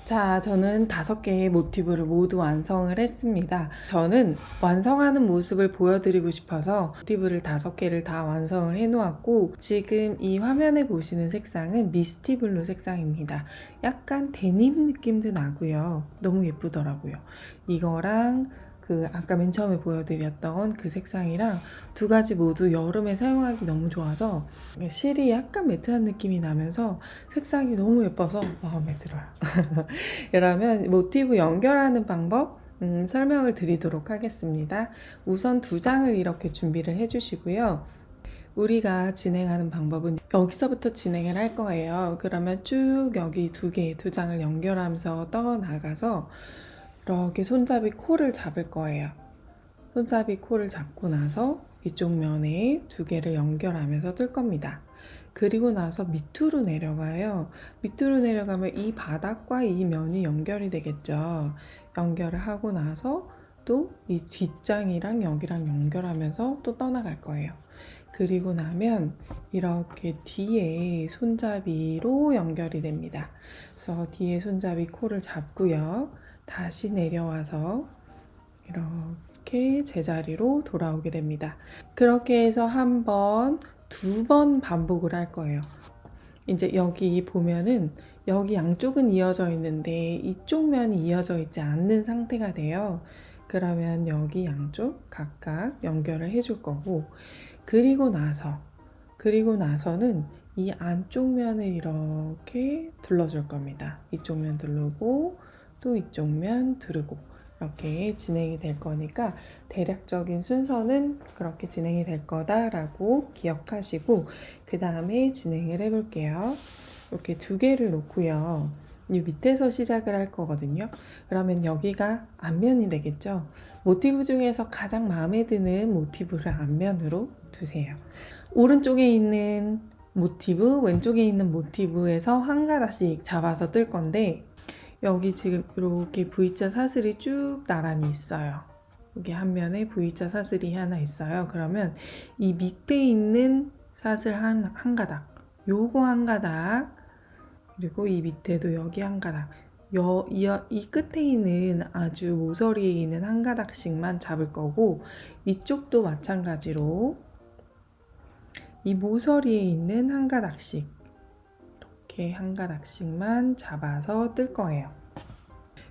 자, 저는 5개의 모티브를 모두 완성을 했습니다. 저는 완성하는 모습을 보여드리고 싶어서 모티브를 5개를 다 완성을 해놓았고, 지금 이 화면에 보시는 색상은 미스티 블루 색상입니다. 약간 데님 느낌도 나고요. 너무 예쁘더라고요. 이거랑 아까 맨 처음에 보여드렸던 그 색상이랑 2가지 모두 여름에 사용하기 너무 좋아서 실이 약간 매트한 느낌이 나면서 색상이 너무 예뻐서 마음에 들어요. 그러면 모티브 연결하는 방법 설명을 드리도록 하겠습니다. 우선 2장을 이렇게 준비를 해주시고요. 우리가 진행하는 방법은 여기서부터 진행을 할 거예요. 그러면 쭉 여기 2장을 연결하면서 떠나가서 이렇게 손잡이 코를 잡을 거예요. 손잡이 코를 잡고 나서 이쪽 면에 2개를 연결하면서 뜰 겁니다. 그리고 나서 밑으로 내려가요. 밑으로 내려가면 이 바닥과 이 면이 연결이 되겠죠. 연결을 하고 나서 또 이 뒷장이랑 여기랑 연결하면서 또 떠나갈 거예요. 그리고 나면 이렇게 뒤에 손잡이로 연결이 됩니다. 그래서 뒤에 손잡이 코를 잡고요. 다시 내려와서 이렇게 제자리로 돌아오게 됩니다. 그렇게 해서 한 번, 2번 반복을 할 거예요. 이제 여기 보면은 여기 양쪽은 이어져 있는데 이쪽 면이 이어져 있지 않는 상태가 돼요. 그러면 여기 양쪽 각각 연결을 해줄 거고, 그리고 나서는 이 안쪽 면을 이렇게 둘러줄 겁니다. 이쪽 면 두르고 또 이쪽 면 두르고 이렇게 진행이 될 거니까 대략적인 순서는 그렇게 진행이 될 거다라고 기억하시고, 그 다음에 진행을 해볼게요. 이렇게 2개를 놓고요. 이 밑에서 시작을 할 거거든요. 그러면 여기가 앞면이 되겠죠. 모티브 중에서 가장 마음에 드는 모티브를 앞면으로 두세요. 오른쪽에 있는 모티브, 왼쪽에 있는 모티브에서 한 가닥씩 잡아서 뜰 건데, 여기 지금 이렇게 V자 사슬이 쭉 나란히 있어요. 여기 한 면에 V자 사슬이 하나 있어요. 그러면 이 밑에 있는 사슬 한 가닥, 요거 한 가닥, 그리고 이 밑에도 여기 한 가닥, 이 끝에 있는 아주 모서리에 있는 한 가닥씩만 잡을 거고, 이쪽도 마찬가지로 이 모서리에 있는 한 가닥씩, 이렇게 한 가닥씩만 잡아서 뜰 거예요.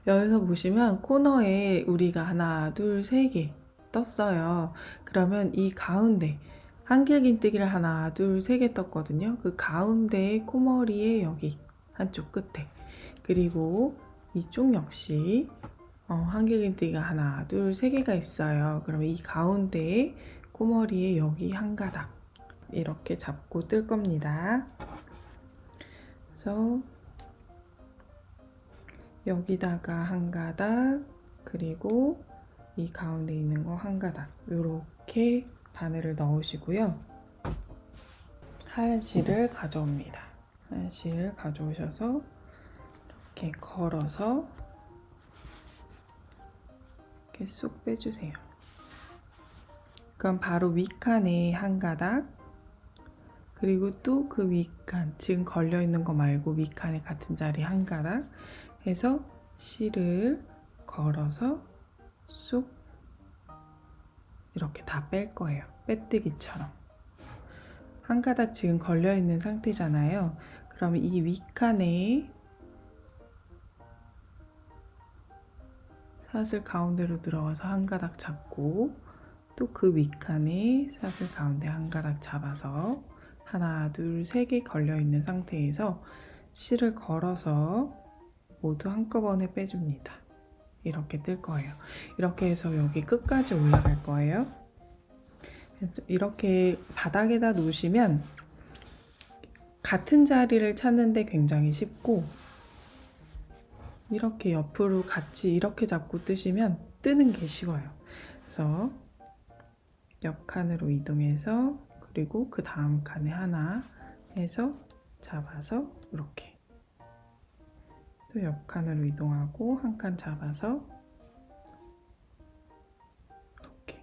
여기서 보시면 코너에 우리가 하나, 둘, 3개 떴어요. 그러면 이 가운데 한길긴뜨기를 하나, 둘, 3개 떴거든요. 그 가운데 코머리에 여기 한쪽 끝에, 그리고 이쪽 역시 한길긴뜨기가 하나, 둘, 3개가 있어요. 그러면 이 가운데에 코머리에 여기 한 가닥 이렇게 잡고 뜰 겁니다. 그래서 여기다가 한 가닥, 그리고 이 가운데 있는 거 한 가닥, 이렇게 바늘을 넣으시고요. 하얀 실을 가져옵니다. 하얀 실을 가져오셔서 이렇게 걸어서 이렇게 쏙 빼주세요. 그럼 바로 윗칸에 한 가닥, 그리고 또 그 윗칸, 지금 걸려있는 거 말고 윗칸에 같은 자리 한 가닥 해서 실을 걸어서 쏙 이렇게 다 뺄 거예요. 빼뜨기처럼. 한 가닥 지금 걸려있는 상태잖아요. 그러면 이 윗칸에 사슬 가운데로 들어가서 한 가닥 잡고, 또 그 윗칸에 사슬 가운데 한 가닥 잡아서 하나, 둘, 3개 걸려있는 상태에서 실을 걸어서 모두 한꺼번에 빼줍니다. 이렇게 뜰 거예요. 이렇게 해서 여기 끝까지 올라갈 거예요. 이렇게 바닥에다 놓으시면 같은 자리를 찾는데 굉장히 쉽고, 이렇게 옆으로 같이 이렇게 잡고 뜨시면 뜨는 게 쉬워요. 그래서 옆 칸으로 이동해서, 그리고 그 다음 칸에 하나 해서 잡아서 이렇게 또 옆 칸으로 이동하고 한 칸 잡아서 이렇게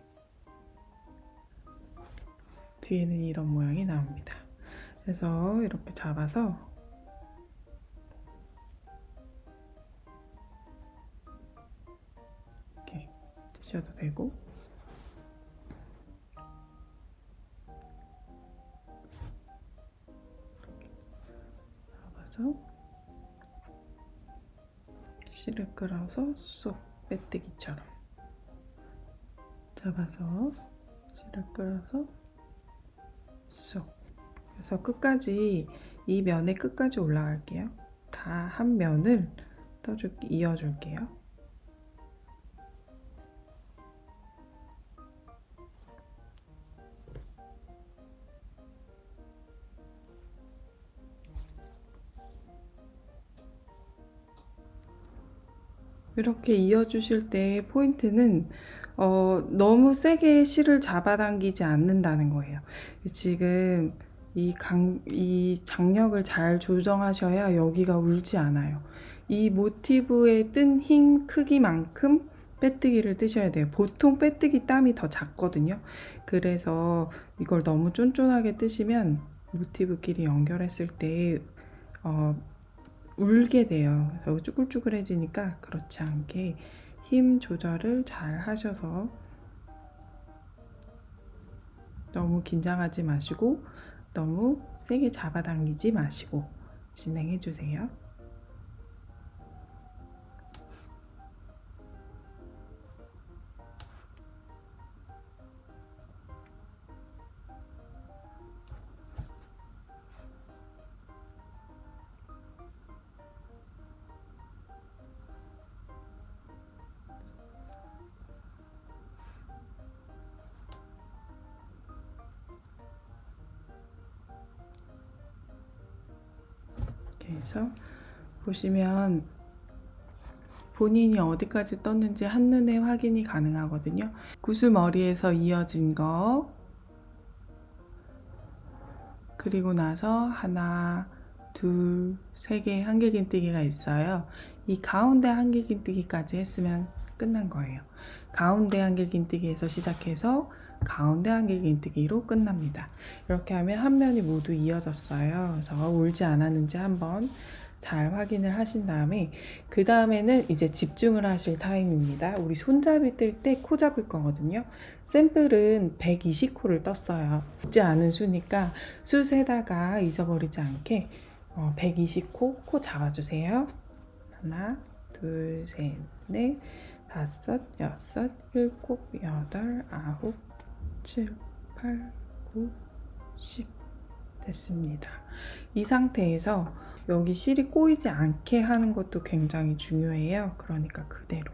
뒤에는 이런 모양이 나옵니다. 그래서 이렇게 잡아서 쓰셔도 되고, 잡아서 실을 끌어서 쏙 빼뜨기처럼 잡아서 실을 끌어서 쏙. 그래서 끝까지 이 면의 끝까지 올라갈게요. 다 한 면을 이어줄게요. 이렇게 이어주실 때 포인트는 너무 세게 실을 잡아당기지 않는다는 거예요. 지금 이 장력을 잘 조정하셔야 여기가 울지 않아요. 이 모티브에 뜬 힘 크기만큼 빼뜨기를 뜨셔야 돼요. 보통 빼뜨기 땀이 더 작거든요. 그래서 이걸 너무 쫀쫀하게 뜨시면 모티브끼리 연결했을 때 울게 돼요. 그래서 쭈글쭈글해지니까 그렇지 않게 힘 조절을 잘 하셔서 너무 긴장하지 마시고 너무 세게 잡아당기지 마시고 진행해 주세요. 그래서 보시면 본인이 어디까지 떴는지 한눈에 확인이 가능하거든요. 구슬머리에서 이어진 거, 그리고 나서 하나, 둘, 세 개의 한길긴뜨기가 있어요. 이 가운데 한길긴뜨기까지 했으면 끝난 거예요. 가운데 한길긴뜨기에서 시작해서 가운데 한길긴뜨기로 끝납니다. 이렇게 하면 한 면이 모두 이어졌어요. 그래서 울지 않았는지 한번 잘 확인을 하신 다음에 그 다음에는 이제 집중을 하실 타임입니다. 우리 손잡이 뜰 때 코 잡을 거거든요. 샘플은 120코를 떴어요. 쉽지 않은 수니까 수 세다가 잊어버리지 않게 120코 코 잡아주세요. 하나, 둘, 셋, 넷, 다섯, 여섯, 일곱, 여덟, 아홉, 7, 8, 9, 10 됐습니다. 이 상태에서 여기 실이 꼬이지 않게 하는 것도 굉장히 중요해요. 그러니까 그대로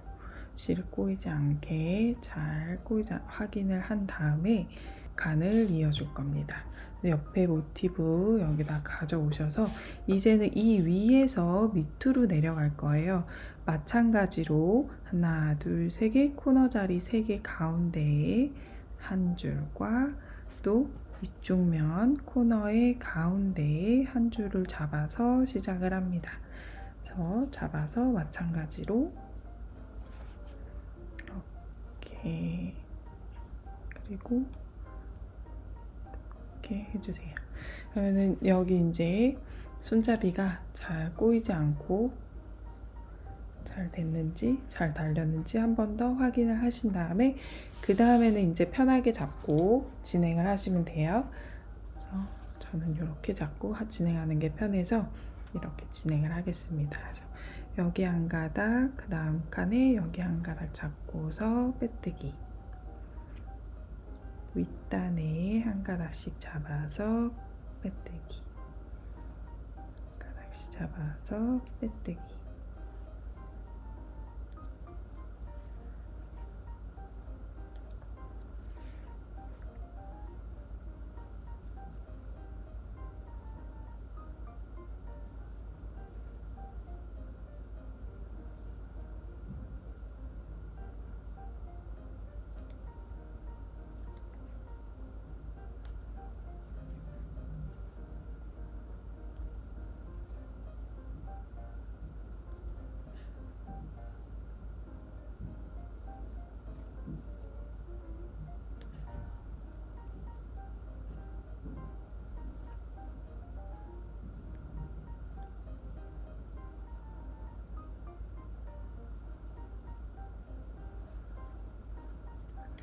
실이 꼬이지 않게 잘 확인을 한 다음에 간을 이어줄 겁니다. 옆에 모티브 여기다 가져오셔서 이제는 이 위에서 밑으로 내려갈 거예요. 마찬가지로 하나, 둘, 세 개 코너 자리 3개 가운데에 한 줄과 또 이쪽 면 코너의 가운데에 한 줄을 잡아서 시작을 합니다. 그래서 잡아서 마찬가지로 이렇게 그리고 이렇게 해주세요. 그러면은 여기 이제 손잡이가 잘 꼬이지 않고 잘 됐는지 잘 달렸는지 한 번 더 확인을 하신 다음에 그 다음에는 이제 편하게 잡고 진행을 하시면 돼요. 그래서 저는 이렇게 잡고 진행하는 게 편해서 이렇게 진행을 하겠습니다. 그래서 여기 한 가닥, 그 다음 칸에 여기 한 가닥 잡고서 빼뜨기, 윗단에 한 가닥씩 잡아서 빼뜨기, 한 가닥씩 잡아서 빼뜨기.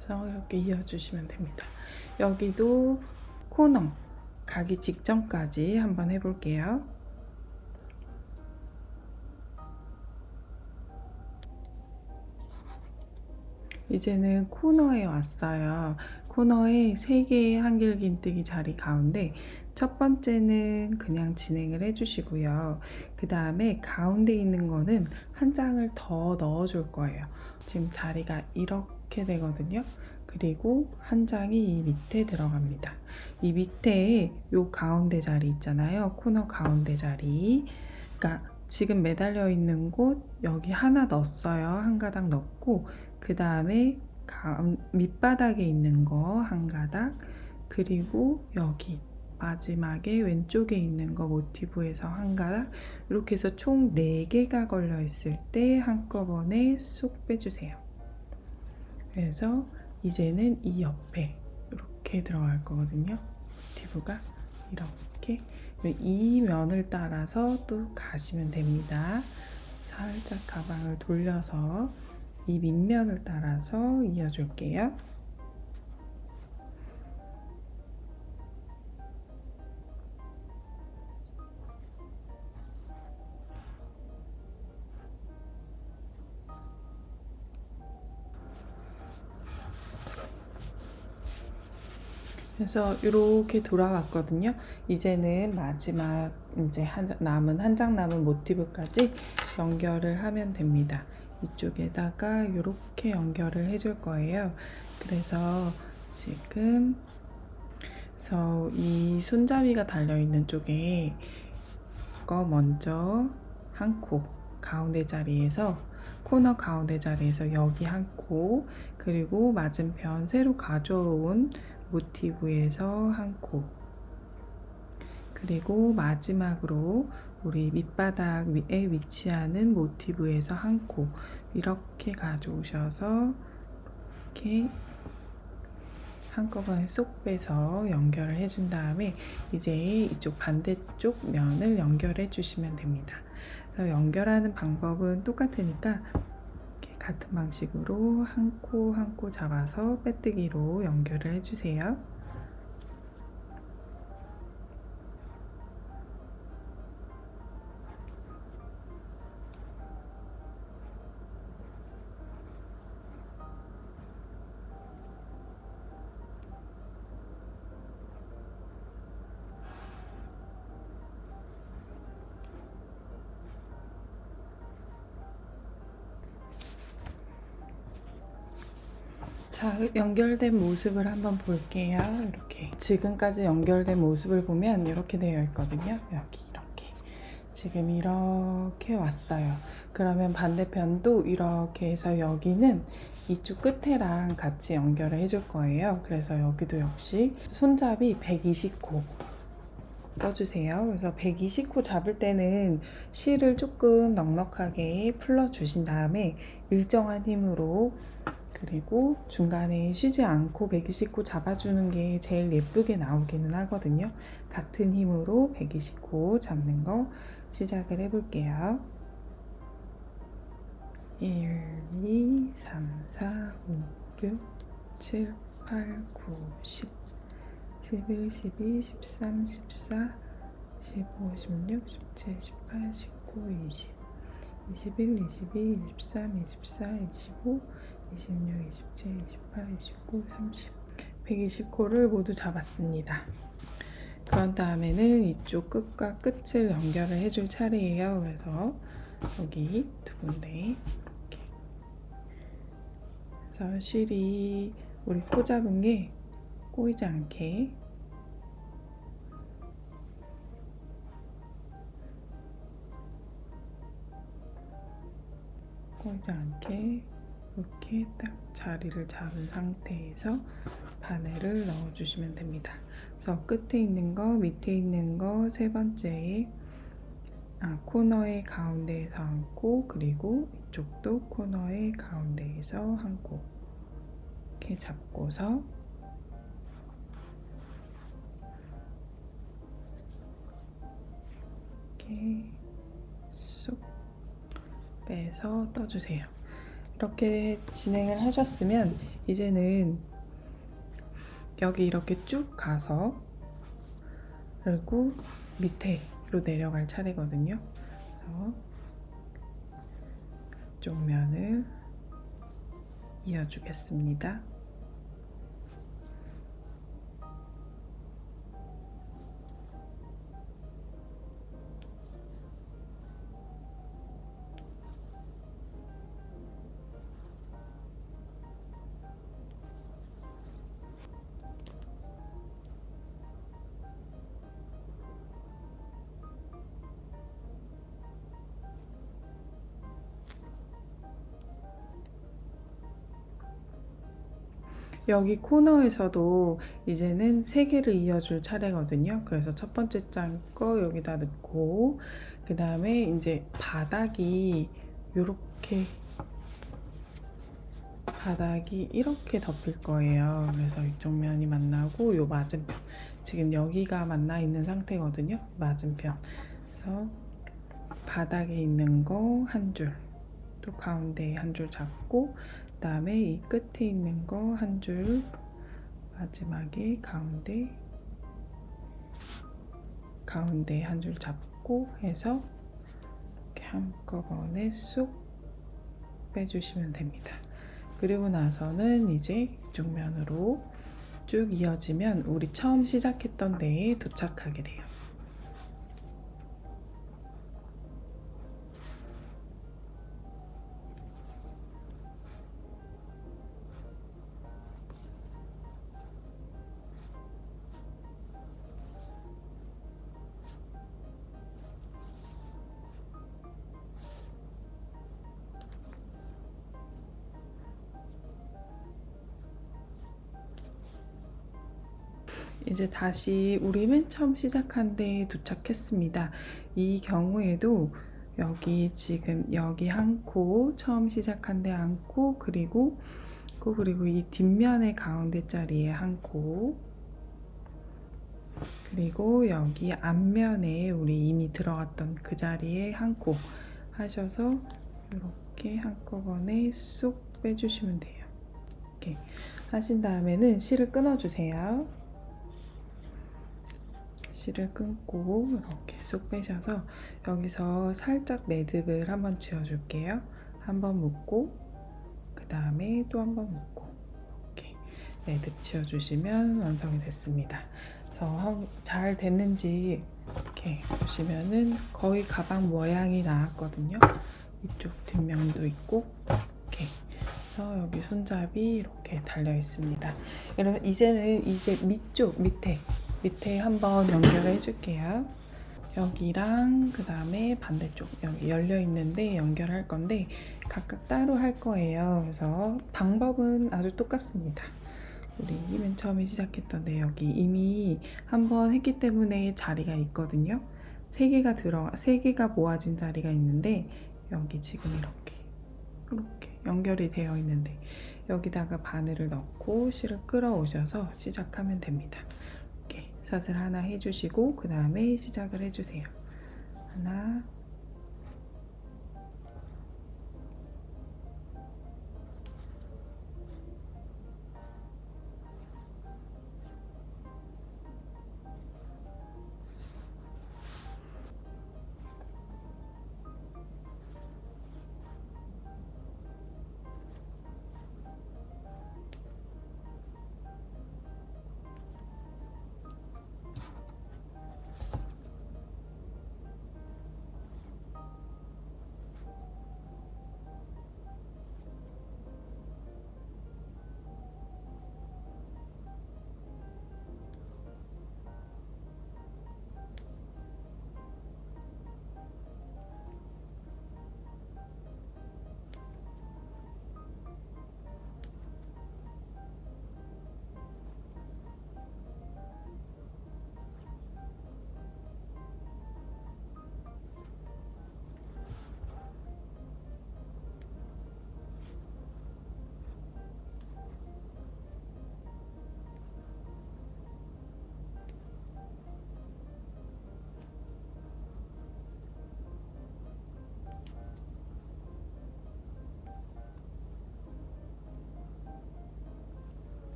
그래서 이렇게 이어주시면 됩니다. 여기도 코너 가기 직전까지 한번 해볼게요. 이제는 코너에 왔어요. 코너에 3개의 한길긴뜨기 자리 가운데 첫 번째는 그냥 진행을 해주시고요. 그 다음에 가운데 있는 거는 한 장을 더 넣어줄 거예요. 지금 자리가 이렇게 되거든요. 그리고 한 장이 이 밑에 들어갑니다. 이 밑에 요 가운데 자리 있잖아요. 코너 가운데 자리. 그러니까 지금 매달려 있는 곳 여기 하나 넣었어요. 한 가닥 넣고 그 다음에 밑바닥에 있는 거 한 가닥, 그리고 여기 마지막에 왼쪽에 있는 거 모티브에서 한 가닥, 이렇게 해서 총 4개가 걸려 있을 때 한꺼번에 쏙 빼주세요. 그래서 이제는 이 옆에 이렇게 들어갈 거거든요. 모티브가 이렇게 이 면을 따라서 또 가시면 됩니다. 살짝 가방을 돌려서 이 밑면을 따라서 이어줄게요. 그래서 이렇게 돌아왔거든요. 이제는 마지막 이제 남은 한 장 남은 모티브까지 연결을 하면 됩니다. 이쪽에다가 이렇게 연결을 해줄 거예요. 그래서 지금 이 손잡이가 달려 있는 쪽에 거 먼저 한 코 가운데 자리에서 코너 가운데 자리에서 여기 한 코, 그리고 맞은편 새로 가져온 모티브에서 한 코, 그리고 마지막으로 우리 밑바닥 위에 위치하는 모티브에서 한 코, 이렇게 가져오셔서 이렇게 한꺼번에 쏙 빼서 연결을 해준 다음에 이제 이쪽 반대쪽 면을 연결해 주시면 됩니다. 그래서 연결하는 방법은 똑같으니까 이렇게 같은 방식으로 한 코 한 코 잡아서 빼뜨기로 연결을 해주세요. 자, 연결된 모습을 한번 볼게요. 이렇게 지금까지 연결된 모습을 보면 이렇게 되어 있거든요. 여기 이렇게 지금 이렇게 왔어요. 그러면 반대편도 이렇게 해서 여기는 이쪽 끝에랑 같이 연결을 해줄 거예요. 그래서 여기도 역시 손잡이 120코 떠주세요. 그래서 120코 잡을 때는 실을 조금 넉넉하게 풀어주신 다음에 일정한 힘으로, 그리고 중간에 쉬지 않고 120코 잡아주는 게 제일 예쁘게 나오기는 하거든요. 같은 힘으로 120코 잡는 거 시작을 해볼게요. 1, 2, 3, 4, 5, 6, 7, 8, 9, 10, 11, 12, 13, 14, 15, 16, 17, 18, 19, 20, 21, 22, 23, 24, 25, 26, 27, 28, 29, 30, 120코를 모두 잡았습니다. 그런 다음에는 이쪽 끝과 끝을 연결을 해줄 차례예요. 그래서 여기 두 군데 이렇게. 그래서 실이 우리 코 잡은 게 꼬이지 않게 이렇게 딱 자리를 잡은 상태에서 바늘을 넣어주시면 됩니다. 그래서 끝에 있는 거, 밑에 있는 거 세 번째에 코너의 가운데에서 한 코, 그리고 이쪽도 코너의 가운데에서 한 코, 이렇게 잡고서 이렇게 쏙 빼서 떠주세요. 이렇게 진행을 하셨으면 이제는 여기 이렇게 쭉 가서 그리고 밑에로 내려갈 차례거든요. 그래서 이쪽 면을 이어주겠습니다. 여기 코너에서도 이제는 3개를 이어줄 차례거든요. 그래서 첫 번째 장 거 여기다 넣고 그 다음에 이제 바닥이 이렇게 덮일 거예요. 그래서 이쪽 면이 만나고 요 맞은편, 지금 여기가 만나 있는 상태거든요. 맞은편. 그래서 바닥에 있는 거 한 줄, 또 가운데에 한 줄 잡고 그 다음에 이 끝에 있는 거 한 줄, 마지막에 가운데 한 줄 잡고 해서 이렇게 한꺼번에 쑥 빼주시면 됩니다. 그리고 나서는 이제 이쪽 면으로 쭉 이어지면 우리 처음 시작했던 데에 도착하게 돼요. 이제 다시 우리 맨 처음 시작한 데에 도착했습니다. 이 경우에도 여기 지금 여기 한 코, 처음 시작한 데 한 코, 그리고 이 뒷면의 가운데 자리에 한 코, 그리고 여기 앞면에 우리 이미 들어갔던 그 자리에 한 코 하셔서 이렇게 한꺼번에 쏙 빼주시면 돼요. 이렇게 하신 다음에는 실을 끊어주세요. 실을 끊고 이렇게 쏙 빼셔서 여기서 살짝 매듭을 한번 지어줄게요. 한번 묶고 그 다음에 또 한번 묶고 이렇게 매듭 지어주시면 완성이 됐습니다. 그래서 잘 됐는지 이렇게 보시면은 거의 가방 모양이 나왔거든요. 이쪽 뒷면도 있고 이렇게. 그래서 여기 손잡이 이렇게 달려 있습니다. 여러분 이제 밑에 한번 연결을 해줄게요. 여기랑 그 다음에 반대쪽 여기 열려 있는데 연결할 건데 각각 따로 할 거예요. 그래서 방법은 아주 똑같습니다. 우리 맨 처음에 시작했던데 여기 이미 한번 했기 때문에 자리가 있거든요. 3개가 모아진 자리가 있는데 여기 지금 이렇게 연결이 되어 있는데 여기다가 바늘을 넣고 실을 끌어오셔서 시작하면 됩니다. 이렇게 사슬 하나 해주시고 그 다음에 시작을 해주세요. 하나,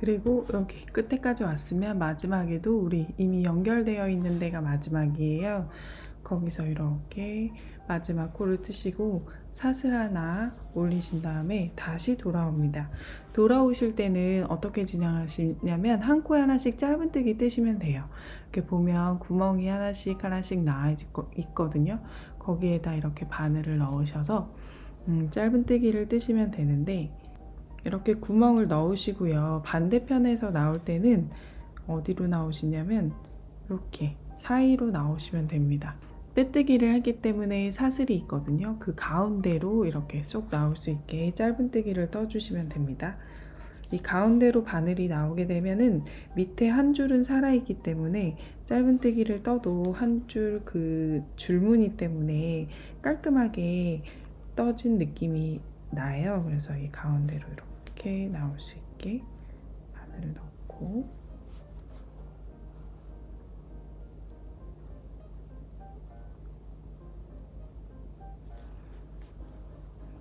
그리고 여기 끝에까지 왔으면 마지막에도 우리 이미 연결되어 있는 데가 마지막이에요. 거기서 이렇게 마지막 코를 트시고 사슬 하나 올리신 다음에 다시 돌아옵니다. 돌아오실 때는 어떻게 진행하시냐면 한 코에 하나씩 짧은뜨기 뜨시면 돼요. 이렇게 보면 구멍이 하나씩 나와 있거든요. 거기에다 이렇게 바늘을 넣으셔서 짧은뜨기를 뜨시면 되는데, 이렇게 구멍을 넣으시고요. 반대편에서 나올 때는 어디로 나오시냐면 이렇게 사이로 나오시면 됩니다. 빼뜨기를 하기 때문에 사슬이 있거든요. 그 가운데로 이렇게 쏙 나올 수 있게 짧은뜨기를 떠주시면 됩니다. 이 가운데로 바늘이 나오게 되면은 밑에 한 줄은 살아있기 때문에 짧은뜨기를 떠도 한 줄 그 줄무늬 때문에 깔끔하게 떠진 느낌이 나요. 그래서 이 가운데로 이렇게 나올 수 있게 바늘을 넣고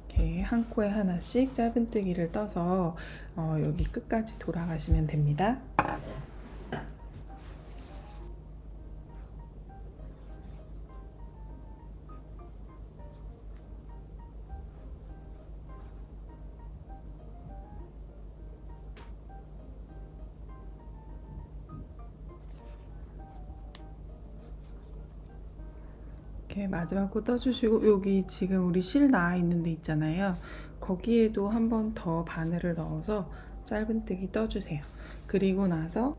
이렇게 한 코에 하나씩 짧은뜨기를 떠서 여기 끝까지 돌아가시면 됩니다. 이렇게 마지막 코 떠주시고 여기 지금 우리 실 나와 있는 데 있잖아요. 거기에도 한 번 더 바늘을 넣어서 짧은뜨기 떠주세요. 그리고 나서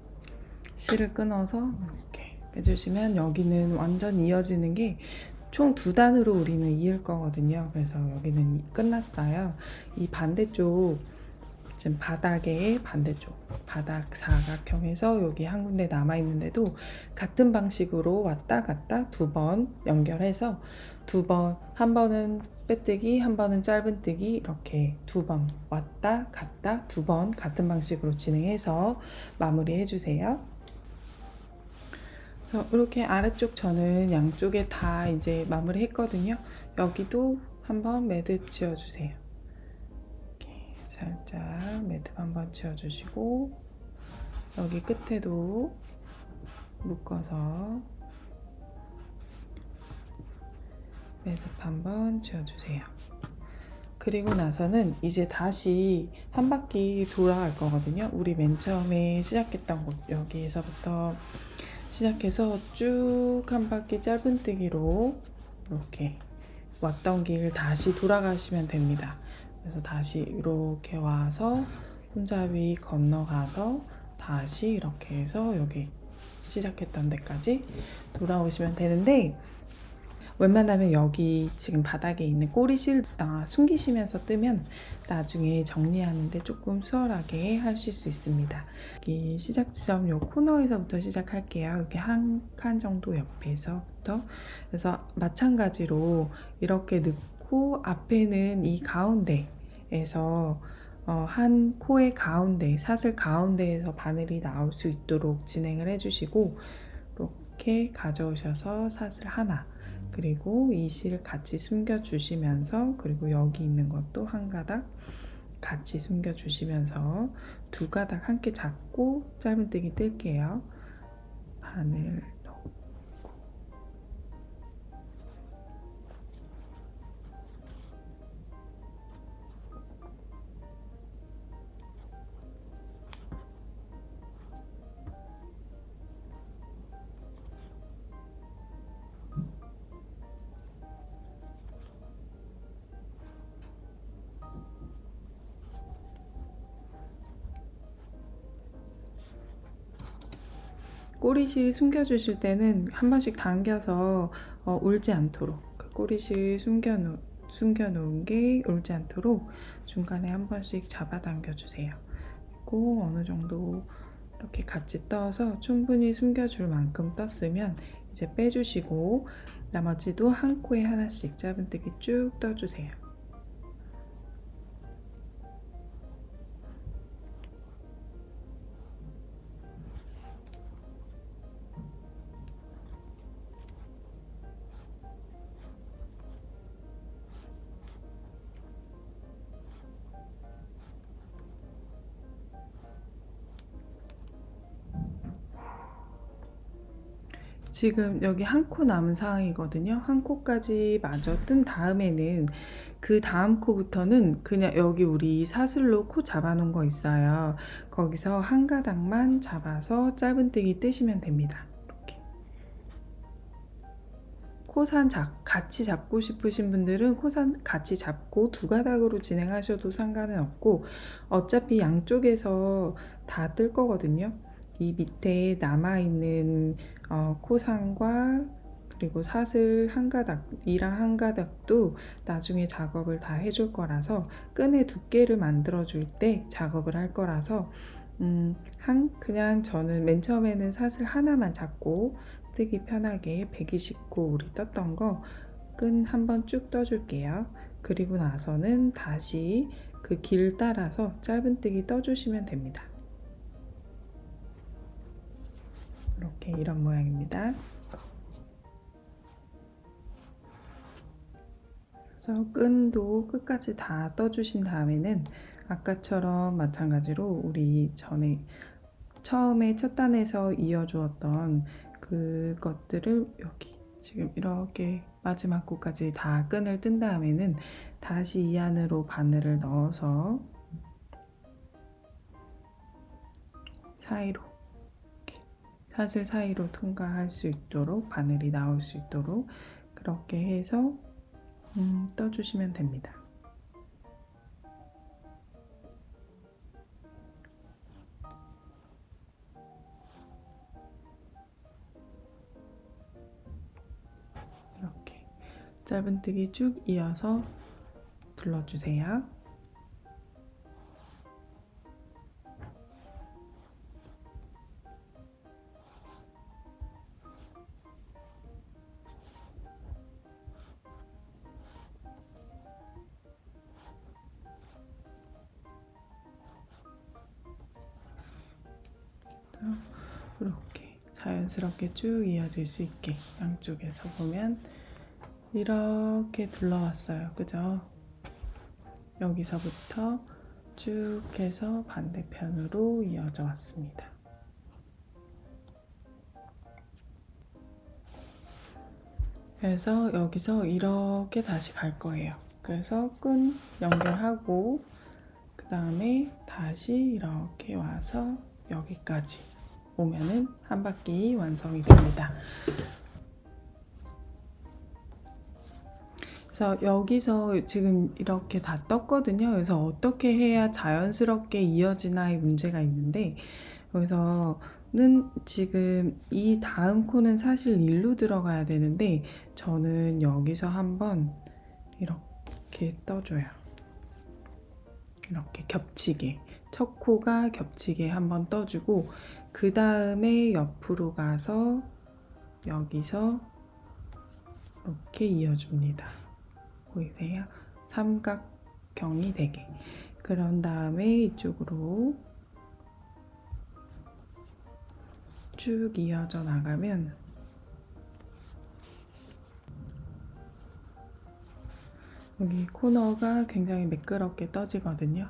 실을 끊어서 이렇게 빼주시면 여기는 완전 이어지는 게 총 2단으로 우리는 이을 거거든요. 그래서 여기는 끝났어요. 이 반대쪽 지금 바닥의 반대쪽 바닥 사각형에서 여기 한 군데 남아 있는데도 같은 방식으로 왔다 갔다 2번 연결해서 2번, 한 번은 빼뜨기, 한 번은 짧은뜨기, 이렇게 2번 왔다 갔다 2번 같은 방식으로 진행해서 마무리해 주세요. 이렇게 아래쪽 저는 양쪽에 다 이제 마무리 했거든요. 여기도 한번 매듭 지어주세요. 이렇게 살짝 매듭 한번 지어주시고 여기 끝에도 묶어서 매듭 한번 지어주세요. 그리고 나서는 이제 다시 한 바퀴 돌아갈 거거든요. 우리 맨 처음에 시작했던 곳 여기에서부터 시작해서 쭉 한 바퀴 짧은뜨기로 이렇게 왔던 길 다시 돌아가시면 됩니다. 그래서 다시 이렇게 와서 손잡이 건너가서 다시 이렇게 해서 여기 시작했던 데까지 돌아오시면 되는데, 웬만하면 여기 지금 바닥에 있는 꼬리실 숨기시면서 뜨면 나중에 정리하는데 조금 수월하게 하실 수 있습니다. 여기 시작 지점 요 코너에서부터 시작할게요. 이렇게 한 칸 정도 옆에서부터. 그래서 마찬가지로 이렇게 넣고 앞에는 이 가운데에서 한 코의 가운데, 사슬 가운데에서 바늘이 나올 수 있도록 진행을 해주시고, 이렇게 가져오셔서 사슬 하나, 그리고 이 실 같이 숨겨 주시면서, 그리고 여기 있는 것도 한 가닥 같이 숨겨 주시면서 2가닥 함께 잡고 짧은뜨기 뜰게요. 바늘 넣고 꼬리실 숨겨주실 때는 한 번씩 당겨서 울지 않도록, 그 꼬리실 숨겨놓은 게 울지 않도록 중간에 한 번씩 잡아당겨 주세요. 그리고 어느 정도 이렇게 같이 떠서 충분히 숨겨줄 만큼 떴으면 이제 빼주시고 나머지도 한 코에 하나씩 짧은뜨기 쭉 떠주세요. 지금 여기 한 코 남은 상황이거든요. 한 코까지 마저 뜬 다음에는 그 다음 코부터는 그냥 여기 우리 사슬로 코 잡아놓은 거 있어요. 거기서 한 가닥만 잡아서 짧은뜨기 뜨시면 됩니다. 이렇게. 코산 같이 잡고 싶으신 분들은 코산 같이 잡고 두 가닥으로 진행하셔도 상관은 없고, 어차피 양쪽에서 다 뜰 거거든요. 이 밑에 남아있는 코상과 그리고 사슬 한 가닥, 이랑 한 가닥도 나중에 작업을 다 해줄 거라서, 끈의 두께를 만들어 줄 때 작업을 할 거라서 그냥 저는 맨 처음에는 사슬 하나만 잡고 뜨기 편하게 129 우리 떴던 거 끈 한번 쭉 떠줄게요. 그리고 나서는 다시 그 길 따라서 짧은뜨기 떠주시면 됩니다. 이렇게 이런 모양입니다. 그래서 끈도 끝까지 다 떠주신 다음에는 아까처럼 마찬가지로 우리 전에 처음에 첫 단에서 이어주었던 그것들을 여기 지금 이렇게 마지막 코까지 다 끈을 뜬 다음에는 다시 이 안으로 바늘을 넣어서 사이로 이렇게 사슬 사이로 통과할 수 있도록, 바늘이 나올 수 있도록 그렇게 해서 떠주시면 됩니다. 이렇게 짧은뜨기 쭉 이어서 둘러주세요. 이렇게 자연스럽게 쭉 이어질 수 있게 양쪽에서 보면 이렇게 둘러왔어요. 그죠? 여기서부터 쭉 해서 반대편으로 이어져 왔습니다. 그래서 여기서 이렇게 다시 갈 거예요. 그래서 끈 연결하고 그 다음에 다시 이렇게 와서 여기까지 오면은 한 바퀴 완성이 됩니다. 그래서 여기서 지금 이렇게 다 떴거든요. 그래서 어떻게 해야 자연스럽게 이어지나의 문제가 있는데, 여기서는 지금 이 다음 코는 사실 일로 들어가야 되는데 저는 여기서 한번 이렇게 떠줘요. 이렇게 겹치게, 첫 코가 겹치게 한번 떠주고 그 다음에 옆으로 가서 여기서 이렇게 이어줍니다. 보이세요? 삼각형이 되게. 그런 다음에 이쪽으로 쭉 이어져 나가면 여기 코너가 굉장히 매끄럽게 떠지거든요.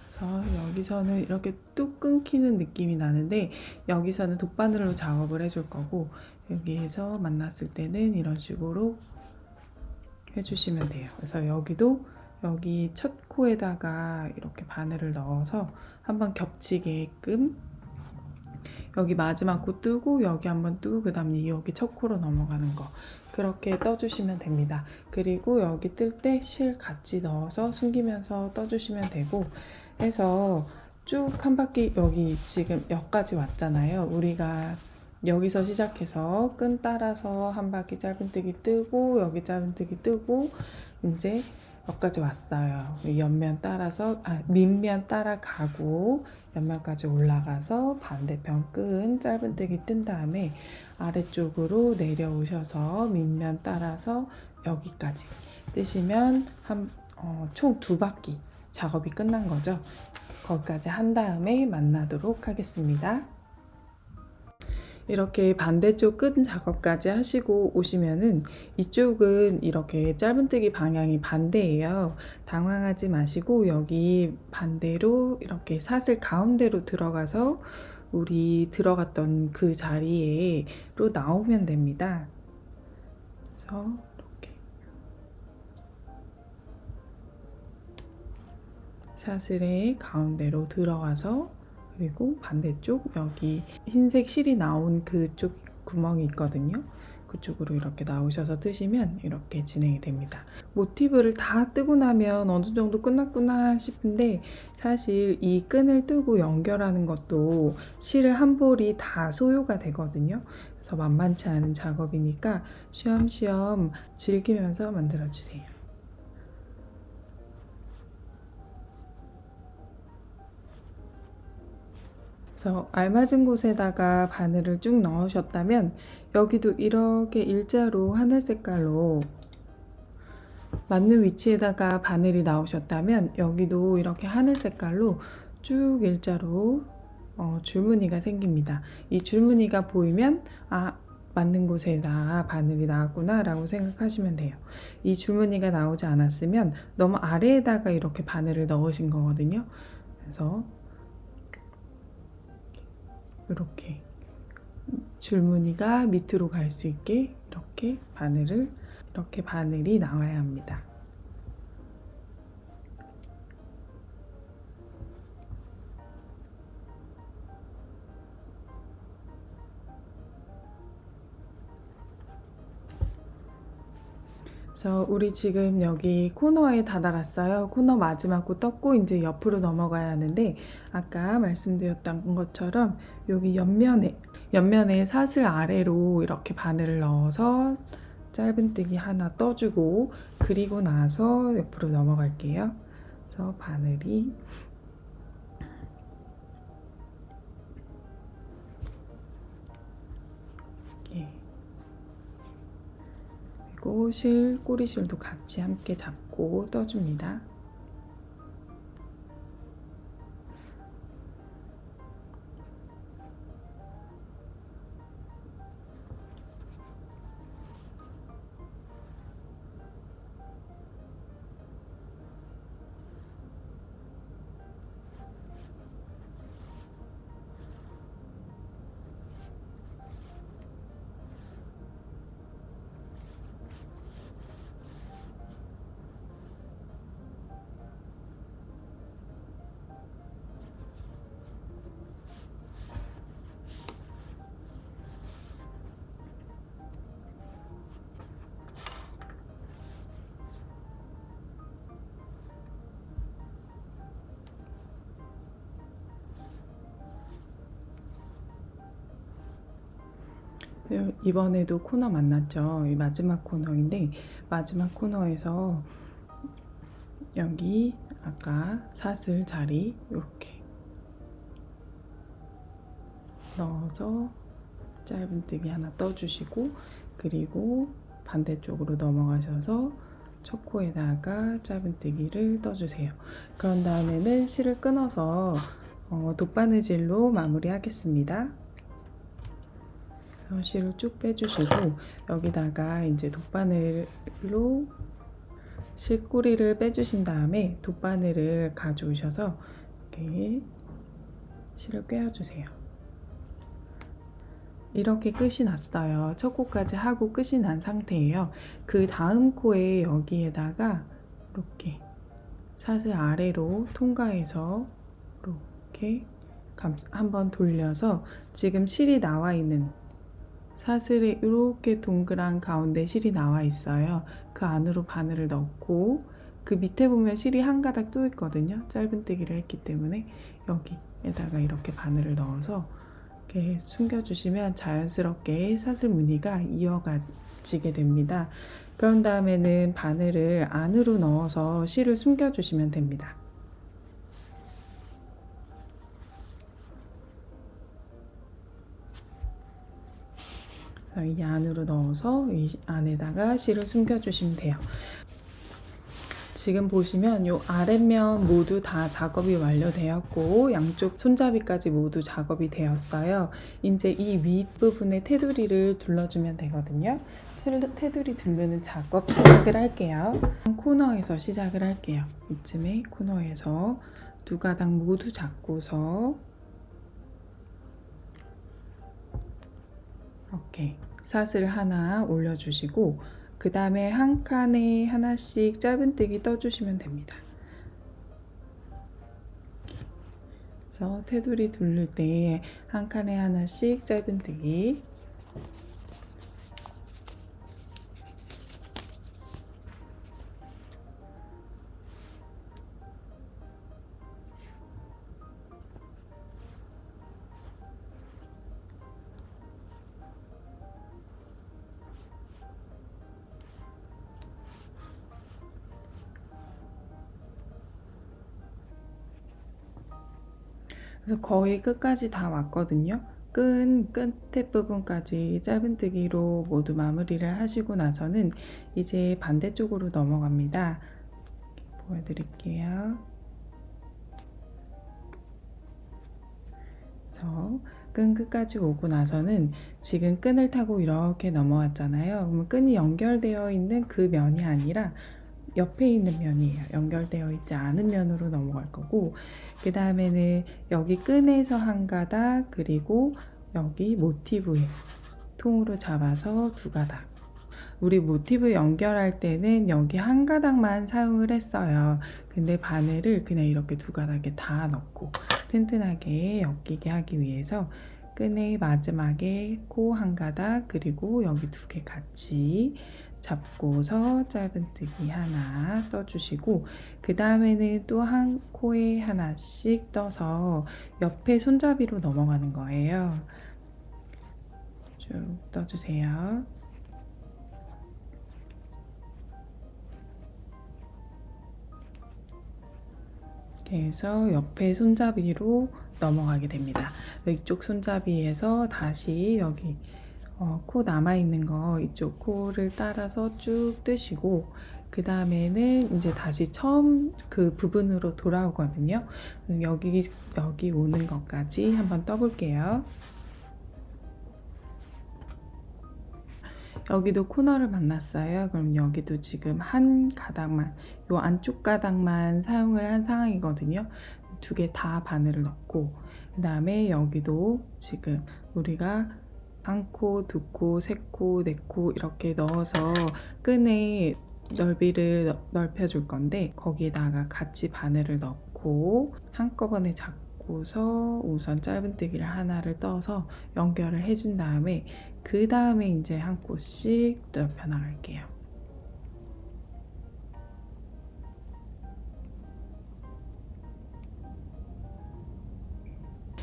그래서 여기서는 이렇게 뚝 끊기는 느낌이 나는데 여기서는 돗바늘로 작업을 해줄 거고, 여기에서 만났을 때는 이런 식으로 해주시면 돼요. 그래서 여기도 여기 첫 코에다가 이렇게 바늘을 넣어서 한번 겹치게끔 여기 마지막 코 뜨고 여기 한번 뜨고 그 다음에 여기 첫 코로 넘어가는 거 그렇게 떠주시면 됩니다. 그리고 여기 뜰 때 실 같이 넣어서 숨기면서 떠주시면 되고 해서 쭉 한 바퀴 여기 지금 여기까지 왔잖아요. 우리가 여기서 시작해서 끈 따라서 한 바퀴 짧은뜨기 뜨고 여기 짧은뜨기 뜨고 이제 여기까지 왔어요. 옆면 따라서 밑면 따라가고 옆면까지 올라가서 반대편 끈 짧은뜨기 뜬 다음에 아래쪽으로 내려오셔서 밑면 따라서 여기까지 뜨시면 총 2바퀴 작업이 끝난 거죠. 거기까지 한 다음에 만나도록 하겠습니다. 이렇게 반대쪽 끈 작업까지 하시고 오시면은 이쪽은 이렇게 짧은뜨기 방향이 반대예요. 당황하지 마시고 여기 반대로 이렇게 사슬 가운데로 들어가서 우리 들어갔던 그 자리에로 나오면 됩니다. 그래서 이렇게 사슬의 가운데로 들어가서, 그리고 반대쪽 여기 흰색 실이 나온 그쪽 구멍이 있거든요. 그쪽으로 이렇게 나오셔서 뜨시면 이렇게 진행이 됩니다. 모티브를 다 뜨고 나면 어느 정도 끝났구나 싶은데, 사실 이 끈을 뜨고 연결하는 것도 실을 한 볼이 다 소요가 되거든요. 그래서 만만치 않은 작업이니까 쉬엄쉬엄 즐기면서 만들어주세요. 그래서 알맞은 곳에다가 바늘을 쭉 넣으셨다면 여기도 이렇게 일자로 하늘 색깔로 맞는 위치에다가 바늘이 나오셨다면 여기도 이렇게 하늘 색깔로 쭉 일자로 줄무늬가 생깁니다. 이 줄무늬가 보이면 맞는 곳에다 바늘이 나왔구나 라고 생각하시면 돼요. 이 줄무늬가 나오지 않았으면 너무 아래에다가 이렇게 바늘을 넣으신 거거든요. 그래서 이렇게 줄무늬가 밑으로 갈 수 있게 이렇게 바늘이 나와야 합니다. 그래서 우리 지금 여기 코너에 다 달았어요. 코너 마지막 코 떴고 이제 옆으로 넘어가야 하는데, 아까 말씀드렸던 것처럼 여기 옆면에 사슬 아래로 이렇게 바늘을 넣어서 짧은뜨기 하나 떠주고, 그리고 나서 옆으로 넘어갈게요. 그래서 바늘이 이렇게, 그리고 꼬리실도 같이 함께 잡고 떠줍니다. 이번에도 코너 만났죠. 이 마지막 코너인데, 마지막 코너에서 여기 아까 사슬 자리 이렇게 넣어서 짧은뜨기 하나 떠주시고, 그리고 반대쪽으로 넘어가셔서 첫 코에다가 짧은뜨기를 떠주세요. 그런 다음에는 실을 끊어서 돗바느질로 마무리하겠습니다. 실을 쭉 빼주시고, 여기다가 이제 돗바늘로 실꼬리를 빼주신 다음에 돗바늘을 가져오셔서 이렇게 실을 꿰어주세요. 이렇게 끝이 났어요. 첫 코까지 하고 끝이 난 상태예요. 그 다음 코에 여기에다가 이렇게 사슬 아래로 통과해서 이렇게 한번 돌려서, 지금 실이 나와 있는 사슬에 이렇게 동그란 가운데 실이 나와 있어요. 그 안으로 바늘을 넣고, 그 밑에 보면 실이 한 가닥 또 있거든요. 짧은뜨기를 했기 때문에 여기에다가 이렇게 바늘을 넣어서 이렇게 숨겨주시면 자연스럽게 사슬 무늬가 이어지게 됩니다. 그런 다음에는 바늘을 안으로 넣어서 실을 숨겨주시면 됩니다. 이 안으로 넣어서 이 안에다가 실을 숨겨주시면 돼요. 지금 보시면 이 아랫면 모두 다 작업이 완료되었고, 양쪽 손잡이까지 모두 작업이 되었어요. 이제 이 윗부분에 테두리를 둘러주면 되거든요. 테두리 두르는 작업 시작을 할게요. 코너에서 시작을 할게요. 이쯤에 코너에서 두 가닥 모두 잡고서 이렇게 사슬 하나 올려주시고 그 다음에 한 칸에 하나씩 짧은뜨기 떠주시면 됩니다. 그래서 테두리 둘릴 때 한 칸에 하나씩 짧은뜨기. 그래서 거의 끝까지 다 왔거든요. 끝에 부분까지 짧은뜨기로 모두 마무리를 하시고 나서는 이제 반대쪽으로 넘어갑니다. 보여드릴게요. 끈 끝까지 오고 나서는 지금 끈을 타고 이렇게 넘어왔잖아요. 그러면 끈이 연결되어 있는 그 면이 아니라 옆에 있는 면이에요. 연결되어 있지 않은 면으로 넘어갈 거고, 그 다음에는 여기 끈에서 한 가닥, 그리고 여기 모티브에 통으로 잡아서 두 가닥. 우리 모티브 연결할 때는 여기 한 가닥만 사용을 했어요. 근데 바늘을 그냥 이렇게 두 가닥에 다 넣고 튼튼하게 엮이게 하기 위해서 끈의 마지막에 코 한 가닥, 그리고 여기 두 개 같이 잡고서 짧은뜨기 하나 떠주시고, 그 다음에는 또 한 코에 하나씩 떠서 옆에 손잡이로 넘어가는 거예요. 쭉 떠주세요. 그래서 옆에 손잡이로 넘어가게 됩니다. 이쪽 손잡이에서 다시 여기 코 남아있는 거 이쪽 코를 따라서 쭉 뜨시고, 그 다음에는 이제 다시 처음 그 부분으로 돌아오거든요. 여기 오는 것까지 한번 떠볼게요. 여기도 코너를 만났어요. 그럼 여기도 지금 한 가닥만, 요 안쪽 가닥만 사용을 한 상황이거든요. 두 개 다 바늘을 넣고, 그 다음에 여기도 지금 우리가 한 코, 두 코, 세 코, 네 코 이렇게 넣어서 끈의 넓이를 넓혀줄 건데, 거기다가 같이 바늘을 넣고 한꺼번에 잡고서 우선 짧은뜨기를 하나를 떠서 연결을 해준 다음에 그 다음에 이제 한 코씩 넓혀 나갈게요.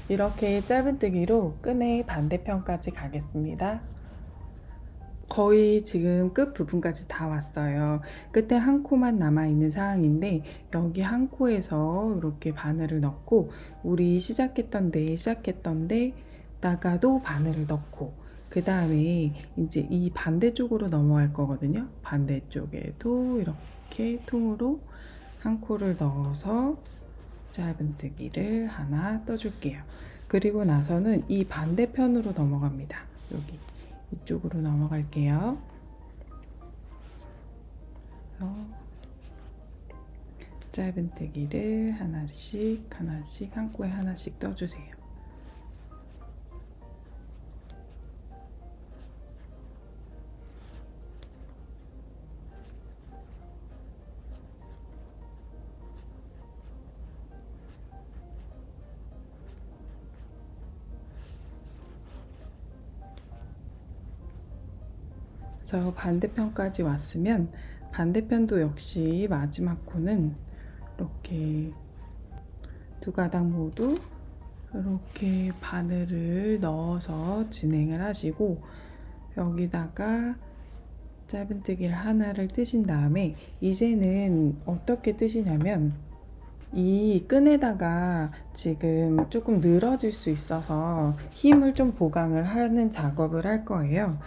이렇게 짧은뜨기로 끈의 반대편까지 가겠습니다. 거의 지금 끝 부분까지 다 왔어요. 끝에 한 코만 남아있는 상황인데, 여기 한 코에서 이렇게 바늘을 넣고 우리 시작했던 데다가도 바늘을 넣고, 그 다음에 이제 이 반대쪽으로 넘어갈 거거든요. 반대쪽에도 이렇게 통으로 한 코를 넣어서 짧은뜨기를 하나 떠줄게요. 그리고 나서는 이 반대편으로 넘어갑니다. 여기 이쪽으로 넘어갈게요. 그래서 짧은뜨기를 하나씩 한 코에 하나씩 떠주세요. 그래서 반대편까지 왔으면 반대편도 역시 마지막 코는 이렇게 두 가닥 모두 이렇게 바늘을 넣어서 진행을 하시고, 여기다가 짧은뜨기를 하나를 뜨신 다음에 이제는 어떻게 뜨시냐면, 이 끈에다가 지금 조금 늘어질 수 있어서 힘을 좀 보강을 하는 작업을 할 거예요.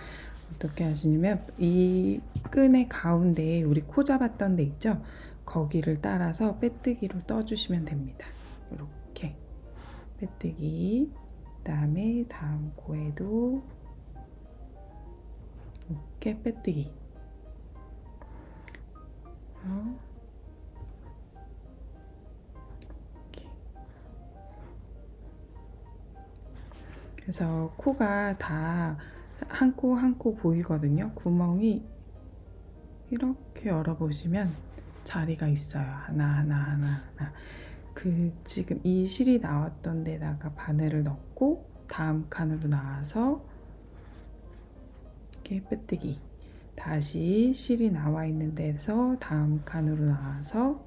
어떻게 하시냐면 이 끈의 가운데에 우리 코 잡았던 데 있죠? 거기를 따라서 빼뜨기로 떠주시면 됩니다. 이렇게 빼뜨기, 그 다음에 다음 코에도 이렇게 빼뜨기. 그래서 코가 다 한 코 한 코 보이거든요. 구멍이 이렇게 열어보시면 자리가 있어요. 하나. 지금 이 실이 나왔던 데다가 바늘을 넣고 다음 칸으로 나와서 이렇게 빼뜨기. 다시 실이 나와 있는 데서 다음 칸으로 나와서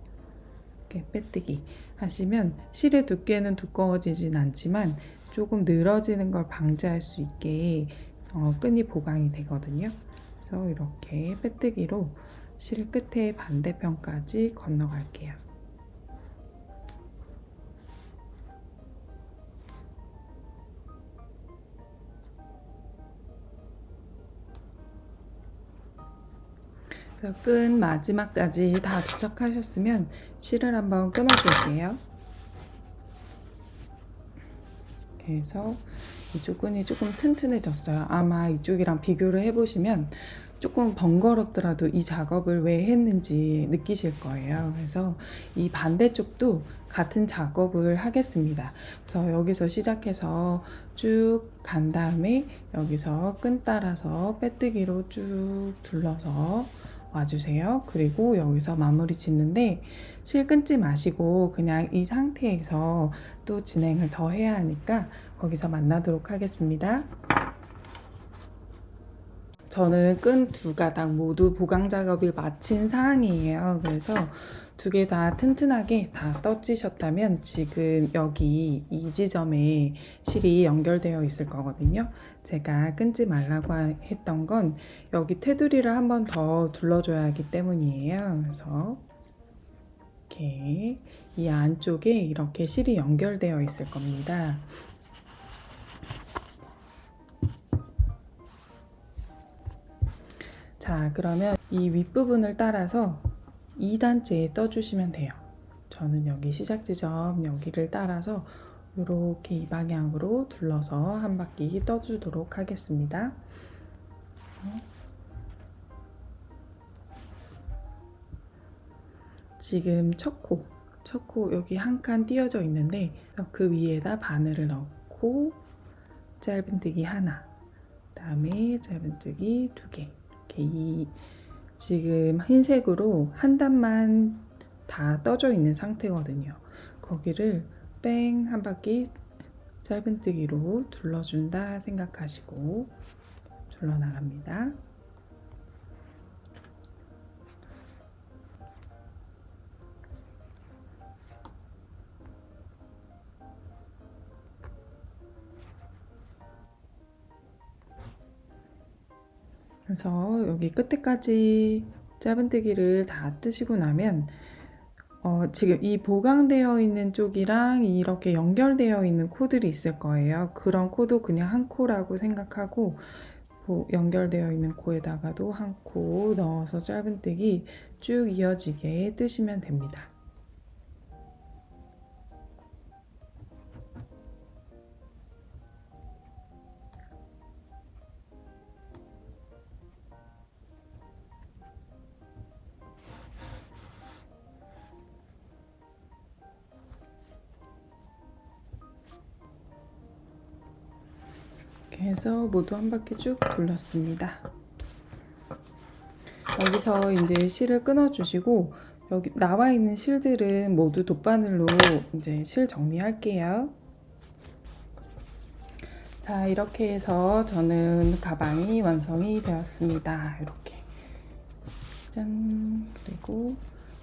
이렇게 빼뜨기 하시면 실의 두께는 두꺼워지진 않지만 조금 늘어지는 걸 방지할 수 있게 끈이 보강이 되거든요. 그래서 이렇게 빼뜨기로 실 끝에 반대편까지 건너갈게요. 그래서 끈 마지막까지 다 도착하셨으면 실을 한번 끊어줄게요. 그래서 이쪽 끈이 조금 튼튼해졌어요. 아마 이쪽이랑 비교를 해보시면 조금 번거롭더라도 이 작업을 왜 했는지 느끼실 거예요. 그래서 이 반대쪽도 같은 작업을 하겠습니다. 그래서 여기서 시작해서 쭉 간 다음에 여기서 끈 따라서 빼뜨기로 쭉 둘러서 와주세요. 그리고 여기서 마무리 짓는데 실 끊지 마시고 그냥 이 상태에서 또 진행을 더 해야 하니까 거기서 만나도록 하겠습니다. 저는 끈 두 가닥 모두 보강 작업을 마친 상황이에요. 그래서 두 개 다 튼튼하게 다 떠지셨다면 지금 여기 이 지점에 실이 연결되어 있을 거거든요. 제가 끊지 말라고 했던 건 여기 테두리를 한 번 더 둘러줘야 하기 때문이에요. 그래서 이렇게 이 안쪽에 이렇게 실이 연결되어 있을 겁니다. 자, 그러면 이 윗부분을 따라서 2단째에 떠주시면 돼요. 저는 여기 시작 지점 여기를 따라서 이렇게 이 방향으로 둘러서 한 바퀴 떠주도록 하겠습니다. 지금 첫 코 여기 한 칸 띄어져 있는데 그 위에다 바늘을 넣고 짧은뜨기 하나, 그다음에 짧은뜨기 두 개. 이 지금 흰색으로 한 단만 다 떠져 있는 상태거든요. 거기를 뺑 한 바퀴 짧은뜨기로 둘러준다 생각하시고 둘러 나갑니다. 그래서 여기 끝에까지 짧은뜨기를 다 뜨시고 나면 지금 이 보강되어 있는 쪽이랑 이렇게 연결되어 있는 코들이 있을 거예요. 그런 코도 그냥 한 코라고 생각하고 연결되어 있는 코에다가도 한 코 넣어서 짧은뜨기 쭉 이어지게 뜨시면 됩니다. 이렇게 해서 모두 한 바퀴 쭉 돌렸습니다. 여기서 이제 실을 끊어 주시고 여기 나와 있는 실들은 모두 돗바늘로 이제 실 정리할게요. 자, 이렇게 해서 저는 가방이 완성이 되었습니다. 이렇게 짠. 그리고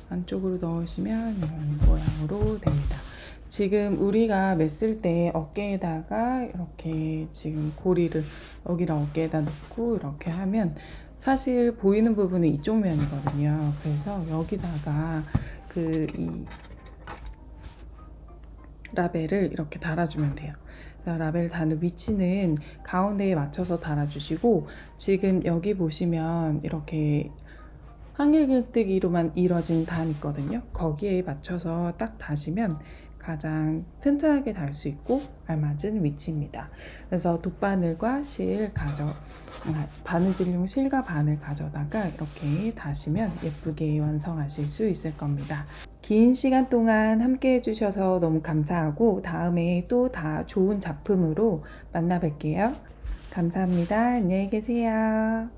안쪽으로 넣으시면 이런 모양으로 됩니다. 지금 우리가 맸을 때 어깨에다가 이렇게 지금 고리를 여기랑 어깨에다 놓고 이렇게 하면 사실 보이는 부분은 이쪽 면이거든요. 그래서 여기다가 이 라벨을 이렇게 달아주면 돼요. 라벨 다는 위치는 가운데에 맞춰서 달아주시고 지금 여기 보시면 이렇게 한길길뜨기로만 이뤄진 단 있거든요. 거기에 맞춰서 딱 다시면 가장 튼튼하게 달 수 있고 알맞은 위치입니다. 그래서 돗바늘과 바느질용 실과 바늘 가져다가 이렇게 다시면 예쁘게 완성하실 수 있을 겁니다. 긴 시간 동안 함께 해주셔서 너무 감사하고 다음에 또 다 좋은 작품으로 만나 뵐게요. 감사합니다. 안녕히 계세요.